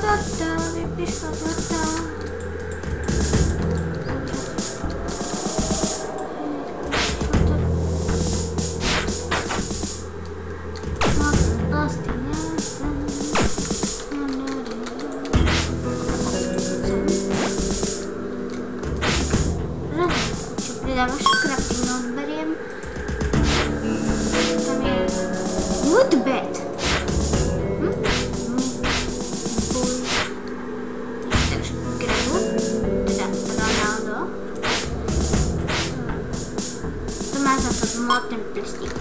Vypišla data. Pridávaš crafting, no beriem. Tam je woodbed. Takže grevu, teda Ronaldo. To má za to modný prstík.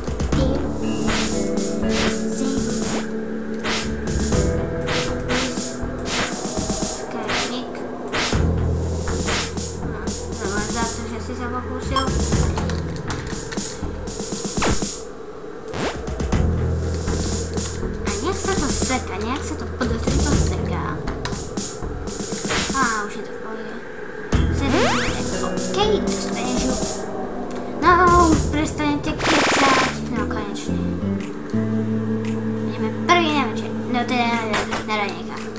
Pokúsil. A nejak sa to seká, nejak sa to podozrivo seká. Á, už je to v pohode. Okej, dostaneš ju. No, prestanete kecať. No, konečne. Ideme prvý na večer. No, teda na raňajkách.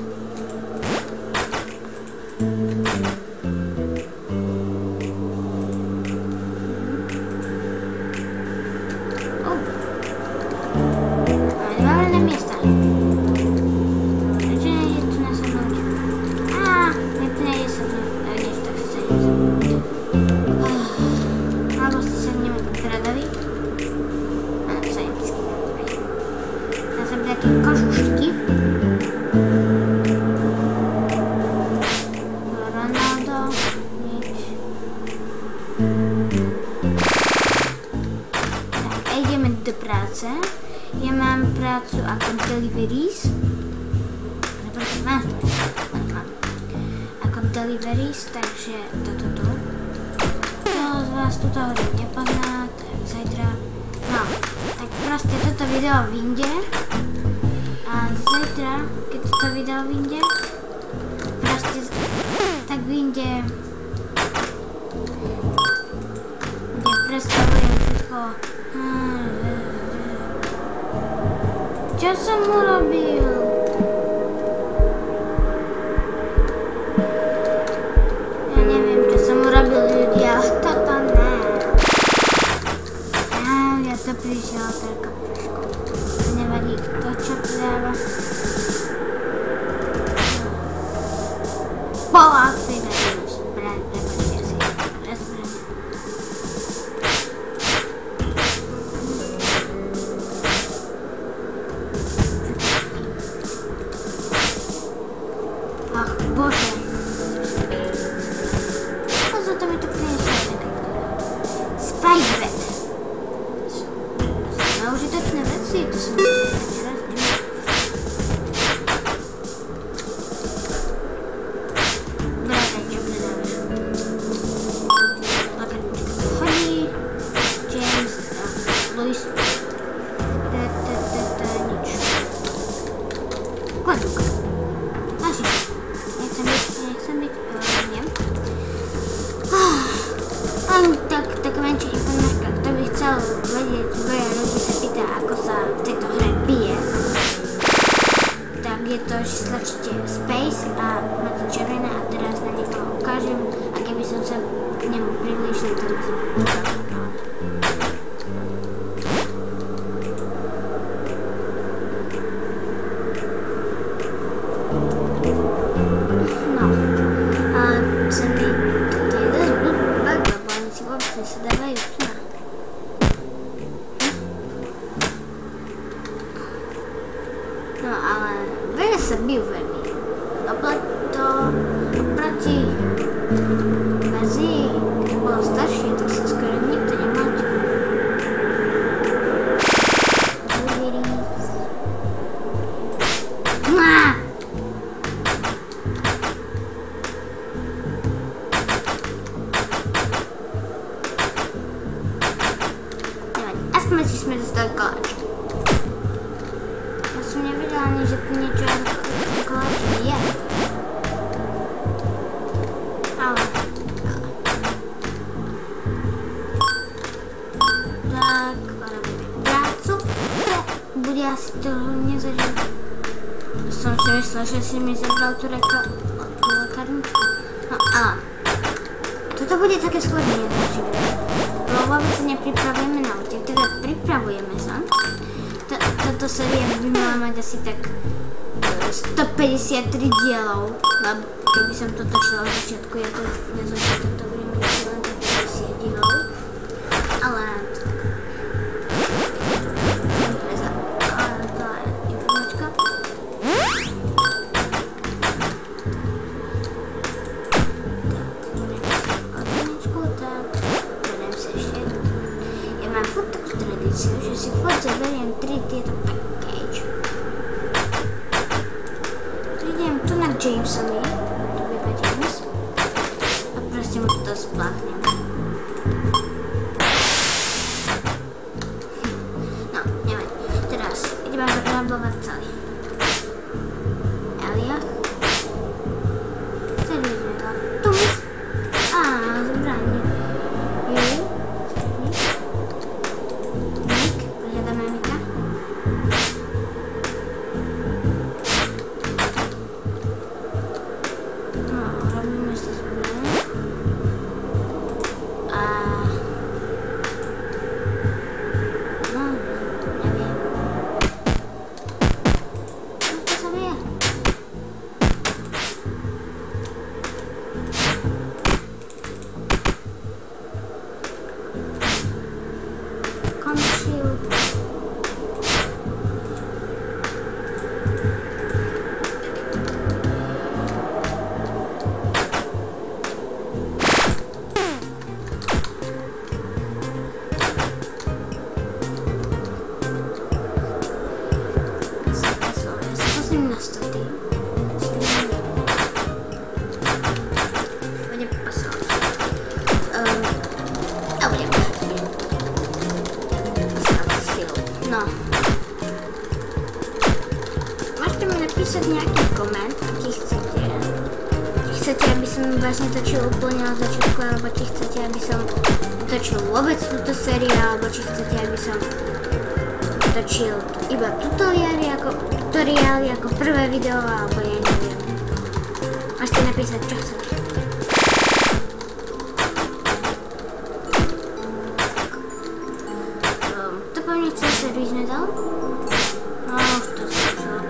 Kožušky. Ronaldo, nič. Tak, ideme do práce. Ja mám prácu ako deliveries. Mám. Ako deliveries, takže toto tu. Kto z vás tuto hodinu nepozná, tak zajtra. No, tak proste toto video vyjde. A zajtra, keď toto video vyjde, proste tak vyjde, kde predstavujem všetko. Čo som urobil? Ja neviem, čo som urobil, ľudia, toto ne. Ja to prišiel toľko trošku. Nevadí, kto čo dáva. Poláci dajú zbraň, prepočte si. Zbraň. Ach, bože. A za to mi to prineslo nekako. Spidebed. Sme užitočné veci, to som neraz nemá. Brátaj, čo predávaš. Lakarnička sa chodí. James a Louis. Nič. Kladúka. Našiš. Nechcem byť, neviem. Tak menšia informáčka, kto by chcel vedieť, veľa ľudí sa pýta, ako sa v tejto hre bije. Tak je to, že stlačíte space a máte červené a teraz na niekoho ukážem a keby som sa k nemu priblížil, tak by som ukázal. No, ale sa mi to je dosť blbý bug, lebo oni si vôbec nesedávajú tma. No ale veľa sa bijú veľmi. Oproti verzii, keď bolo staršie, tak sa skoro nikto nemáčil. Aspoň si sme dostali koláčky. Ja som nevedela ani, že tu niečo ako koláčky je. Ale. Tak, robíme prácu. Bude asi to nezažiť. som si myslela, že si mi zabral tú lekárničku. No ale toto bude také skôr nejednoduché. Lebo vôbec sa nepripravujeme na utek, teda pripravujeme sa. Táto séria by mala mať asi tak 153 dielov, lebo keby som to točila od začiatku, ja to nezačiatok, to bude mať len 50 dielov. Ale že si furt zaberiem 3 tieto package. Prídem tu na Jamesovi, tu býva James, a proste mu to spláchnem. No, neviem. Teraz ideme rabovať celý. Elia. Seriózne to. Tumus. Á, zbraň. Napísať nejaký koment, aký chcete. Či chcete, aby som vlastne točil úplne od začiatku, alebo či chcete, aby som točil vôbec túto sériu, alebo či chcete, aby som točil iba tutoriály ako prvé video, alebo ja neviem. Môžete napísať, čo chcete. To po mne celý servis nedal? No, už to zlepšilo.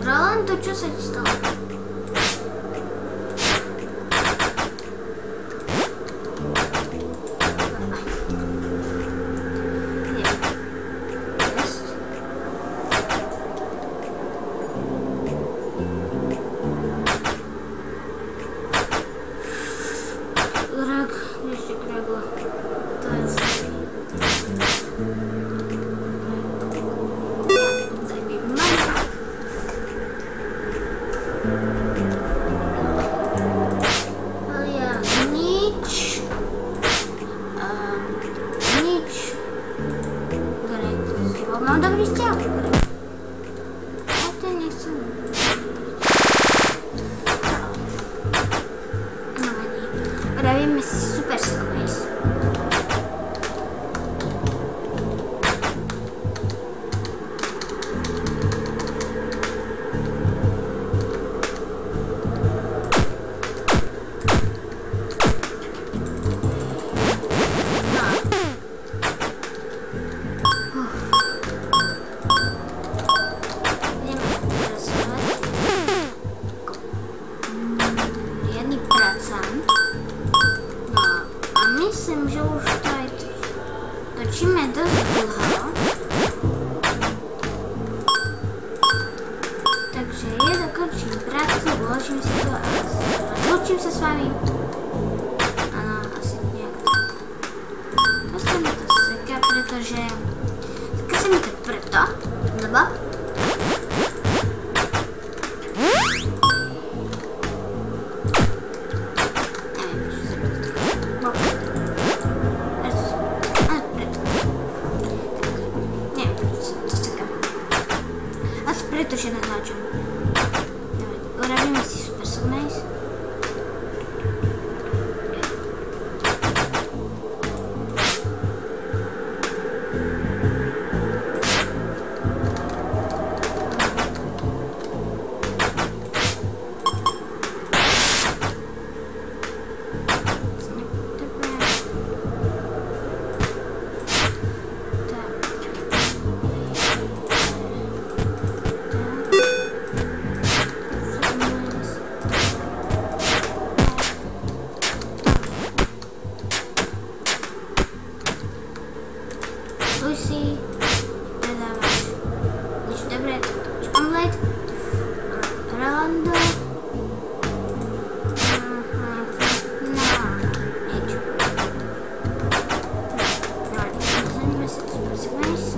Rolando, čo sa ti stalo? Mám dobrý vzťah. Ja to nechcem. No ani. Urobíme si super skvěs. Myslím, že už to aj točíme dosť dlho. Takže ja dokončím prácu, uložím si to a rozlúčim sa s vami. Áno, asi nejak tak. To sa mi to seká, pretože... Seká sa mi to preto, lebo... Pretože natáčam. Urobíme si super smash. Lucy, predávaš niečo dobré, omlet, Rolando, niečo. Zaníme sa super smash.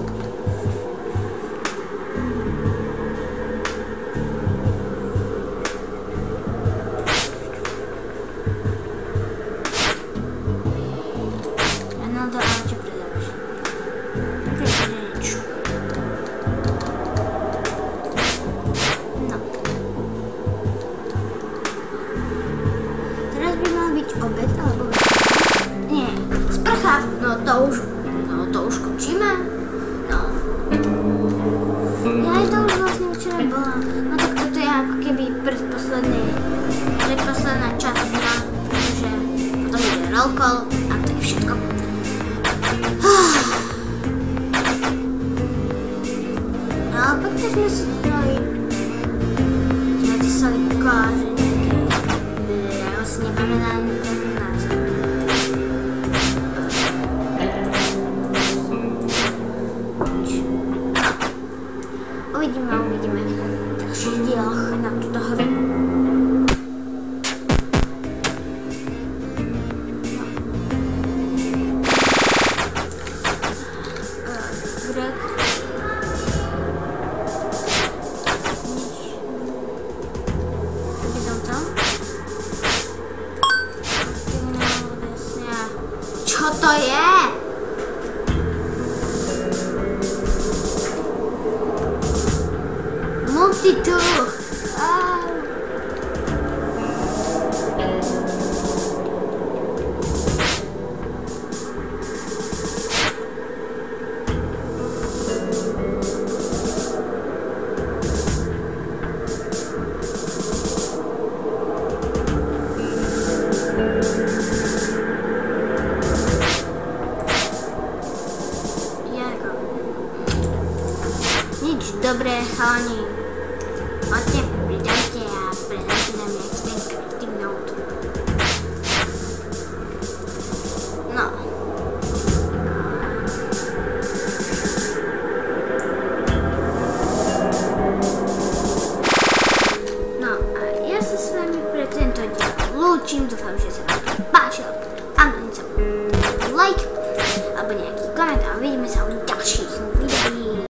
Ronaldo, ale čo predávaš? No. Teraz by mal byť obed, alebo... Nie, sprcha! No to už končíme. No. Ja aj to už vlastne včera bola. No tak toto je ako keby predposledná časť dňa, pretože potom ide roll call a to je všetko. Ale pak teď jsme si dělali koláže nějaké, já vlastně nepamětám ten název. Uvidíme v dalších dílech na tuto hru. Co to je? Multitool. Dobre, chalani, poďte, pridajte a predajte nám nejaký ten crafting note. No. No a ja sa s vami pre tento diel lúčim, dúfam, že sa vám